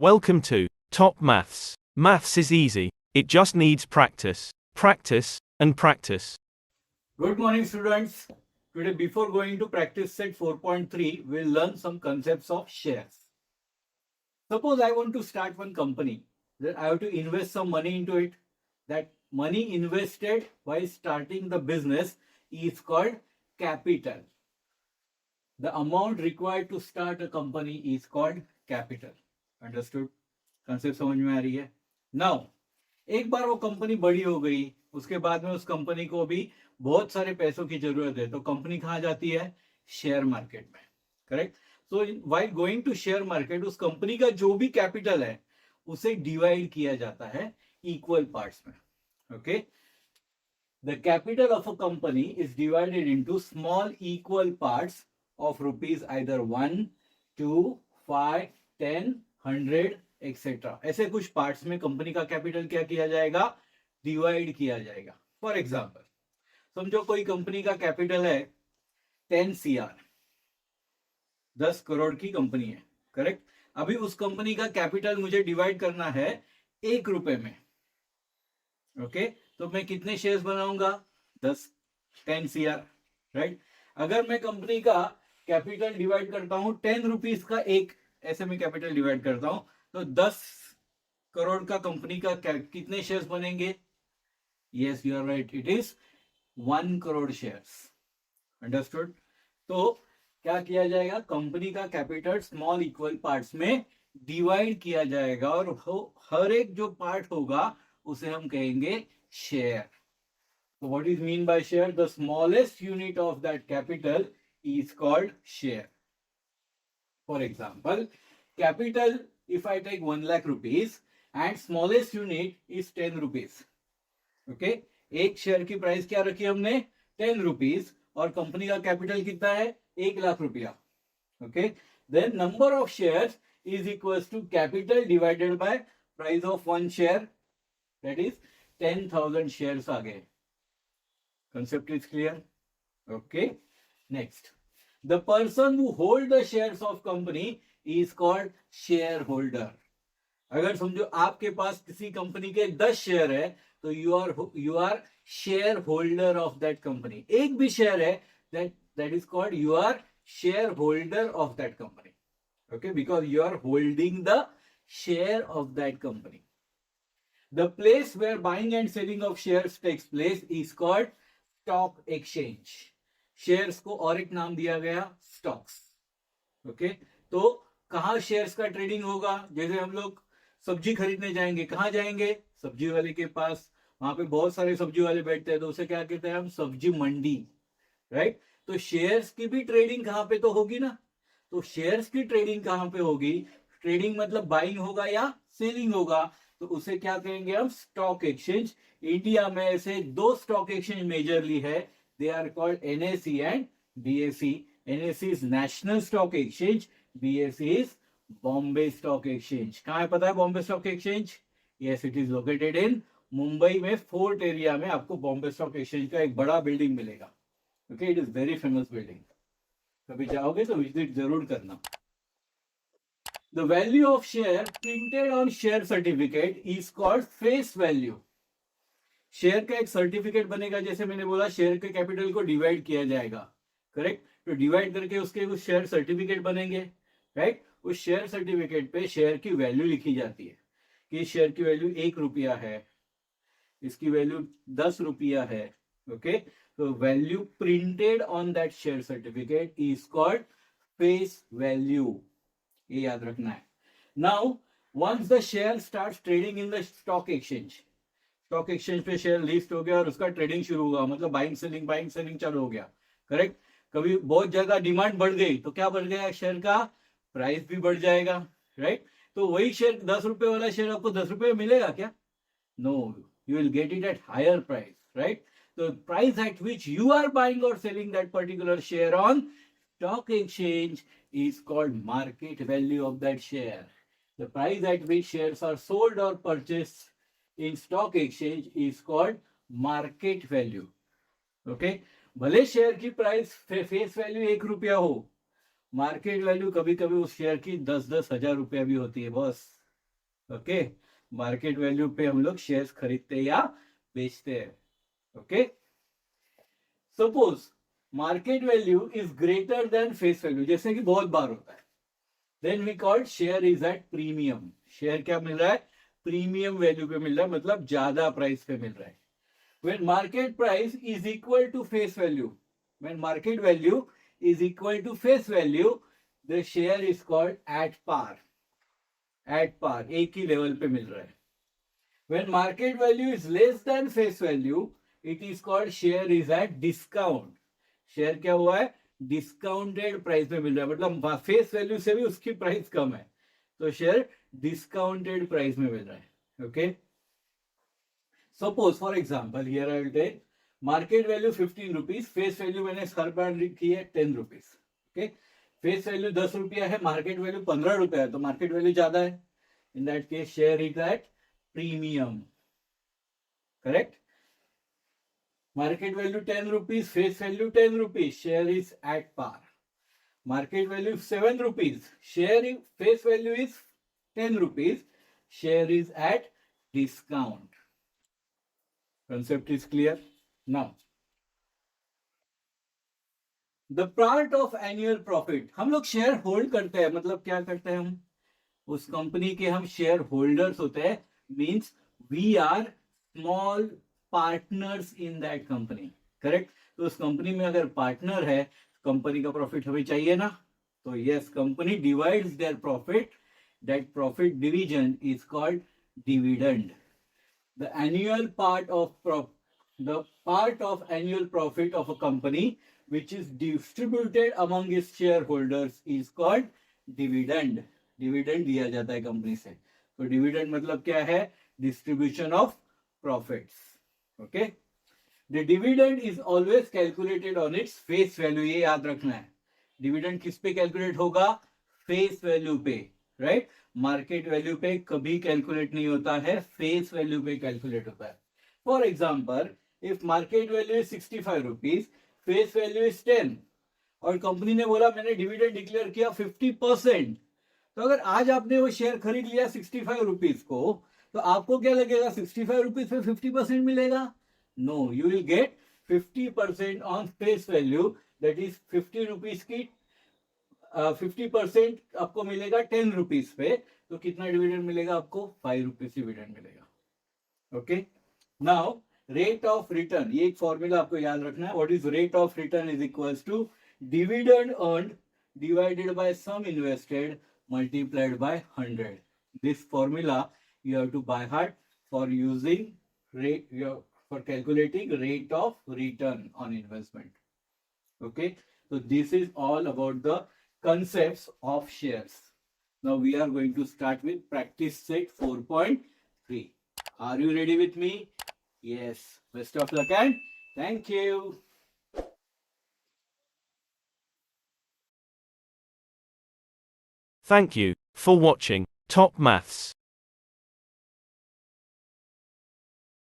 Welcome to Top Maths. Maths is easy. It just needs practice. Practice and practice. Good morning, students. Today, before going to practice set 4.3, we'll learn some concepts of shares. Suppose I want to start one company, then I have to invest some money into it. That money invested while starting the business is called capital. The amount required to start a company is called capital. Understood? Concept समझ में आ रही है? Now, एक बार वो company बड़ी हो गई, उसके बाद में उस कंपनी को भी बहुत सारे पैसों की जरूरत है, तो कंपनी कहाँ जाती है? शेयर मार्केट में. Correct. So while going to share market, उस कंपनी का जो भी कैपिटल है उसे डिवाइड किया जाता है इक्वल पार्ट्स में. Okay. The capital of a company is divided into small equal parts of rupees either 1, 2, 5, 10, 100, etc. ऐसे कुछ पार्ट्स में कंपनी का कैपिटल क्या किया जाएगा? डिवाइड किया जाएगा. फॉर एग्जाम्पल, समझो कोई कंपनी का कैपिटल है 10 CR, 10 करोड़ की कंपनी है. करेक्ट. अभी उस कंपनी का कैपिटल मुझे डिवाइड करना है 1 रुपए में. ओके. तो मैं कितने शेयर्स बनाऊंगा? 10 CR. राइट. अगर मैं कंपनी का कैपिटल डिवाइड करता हूं 10 रुपीज का, एक ऐसे में कैपिटल डिवाइड करता हूं, तो 10 करोड़ का कंपनी का कितने शेयर्स बनेंगे? Yes, you are right, it is 1 crore shares. Understood? तो क्या किया जाएगा? कंपनी का कैपिटल स्मॉल इक्वल पार्ट्स में डिवाइड किया जाएगा और हर एक जो पार्ट होगा उसे हम कहेंगे share. So what is mean by share? The smallest unit of that capital is called share. For example, capital, if I take 1 lakh rupees and smallest unit is 10 rupees. Okay. एक share की price क्या रखी हमने? 10 rupees. और company का capital कितना है? 1 लाख रुपया. Okay. Then number of shares is equals to capital divided by price of 1 share. That is 10,000 shares आ गए. Concept is clear? Okay. Next, the person who hold the shares of company is called shareholder. अगर समझो आपके पास किसी company के 10 share है, तो you are share holder of that company. एक भी शेयर है, that is called you are share holder of that company. Okay. Because you are holding the share of that company. The place where buying and selling of shares takes place is called stock exchange. Shares को और एक नाम दिया गया stocks. Okay. तो कहां shares का trading होगा? जैसे हम लोग सब्जी खरीदने जाएंगे, कहां जाएंगे? सब्जी वाले के पास. वहां पे बहुत सारे सब्जी वाले बैठते हैं, तो उसे क्या कहते हैं हम? सब्जी मंडी. राइट. तो शेयर्स की भी ट्रेडिंग कहां पे तो होगी ना. तो शेयर्स की ट्रेडिंग कहां पे होगी? ट्रेडिंग मतलब बाइंग होगा या सेलिंग होगा, तो उसे क्या कहेंगे हम? Stock exchange. इंडिया में ऐसे 2 स्टॉक एक्सचेंज मेजरली है. They are called NSE and BSE. NSE is national stock exchange, BSE is Bombay stock exchange. कहां है पता है Bombay stock exchange? Yes, it is located in Mumbai में फोर्ट एरिया में. आपको बॉम्बे स्टॉक एक्सचेंज का एक बड़ा बिल्डिंग मिलेगा. Okay. It is very famous building. कभी जाओगे तो विजिट जरूर करना. The value of share printed on share certificate is called face value. Share का एक सर्टिफिकेट बनेगा, जैसे मैंने बोला शेयर के कैपिटल को डिवाइड किया जाएगा. करेक्ट. तो डिवाइड करके उसके कुछ शेयर सर्टिफिकेट बनेंगे. राइट. उस शेयर सर्टिफिकेट पे शेयर की वैल्यू लिखी जाती है कि शेयर की वैल्यू 1 रुपया है, इसकी वैल्यू 10 रुपया है. ओके. तो value printed on that share certificate is called face value. ये याद रखना है. Now once the share start trading in the stock exchange, stock exchange पे शेयर लिस्ट हो गया और उसका ट्रेडिंग शुरू हुआ, मतलब बाइंग सेलिंग चालू हो गया. करेक्ट. कभी बहुत ज्यादा डिमांड बढ़ गई तो क्या बढ़ गया? शेयर का प्राइस भी बढ़ जाएगा. राइट. तो वही शेयर 10 रुपए वाला शेयर आपको 10 रुपए में मिलेगा क्या? No, you will get it at higher price. Right. तो price at which you are buying or selling that particular share on stock exchange is called market value of that share. The price at which shares are sold or purchased in stock exchange is called market value. Okay. भले share की price face value 1 रुपया हो, market value कभी कभी उस share की 10-10 हजार रुपया भी होती है बॉस. ओके, मार्केट वैल्यू पे हम लोग शेयर्स खरीदते या बेचते हैं. Okay, suppose market value is greater than face value, जैसे कि बहुत बार होता है, then we called share is at premium. Share क्या मिल रहा है? प्रीमियम वैल्यू पे मिल रहा है, मतलब ज्यादा प्राइस पे मिल रहा है. When market price is equal to face value, when market value is equal to face value, the share is called at par. At par, एक ही लेवल पे मिल रहा है. When market value is less than face value, it is called share is at discount. Share क्या हुआ है? Discounted price में मिल रहा है, मतलब फेस वैल्यू से भी उसकी प्राइस कम है, तो शेयर डिस्काउंटेड प्राइस में मिल रहा है. Okay, suppose for example here I will tech market value 15 rupees, face value मैंने हर बार लिखी है 10 रुपीज. ओके, फेस वैल्यू 10 रुपया है, मार्केट वैल्यू 15 रुपया है, तो मार्केट वैल्यू ज्यादा है. In that case share is at premium. Correct. Market value 10 rupees, face value 10 rupees, share is at par. Market value 7 rupees, share face value is 10 rupees, share is at discount. Concept is clear. Now, the part of annual profit, हम लोग share hold करते हैं, मतलब क्या करते हैं, हम उस कंपनी के हम शेयर होल्डर्स होते हैं, means we are small partners in that company. Correct. तो उस कंपनी में अगर पार्टनर है, कंपनी का प्रॉफिट हमें चाहिए ना, तो yes, company divides their profit. That profit division is called dividend. The annual part of annual profit of a company which is distributed among its shareholders is called dividend. Dividend दिया जाता है company से, तो dividend मतलब क्या है? Distribution of profits. Okay, the dividend is always calculated on its face value. ये याद रखना है, dividend किस पे कैलकुलेट होगा? फेस वैल्यू पे. राइट. मार्केट वैल्यू पे कभी कैलकुलेट नहीं होता है, फेस वैल्यू पे कैलकुलेट होता है. For example, if market value is 65 rupees, face value is 10, और कंपनी ने बोला मैंने डिविडेंड डिक्लेयर किया 50%, तो अगर आज आपने वो शेयर खरीद लिया 65 रुपीज को, तो आपको क्या लगेगा? 65 रुपीज पे 50% मिलेगा? No, you will get 50% on face value, that is 50 rupees की 50% आपको मिलेगा 10 रुपीज पे, तो कितना डिविडेंड मिलेगा आपको? 5 रुपीज डिविडेंड मिलेगा. Okay, now rate of return, ये एक फॉर्मूला आपको याद रखना है. What is rate of return is equals to dividend earned divided by sum invested multiplied by 100. This formula you have to by heart for using rate, for calculating rate of return on investment. Okay, so this is all about the concepts of shares. Now we are going to start with practice set 4.3. Are you ready with me? Yes. Best of luck and thank you. Thank you for watching Top Maths.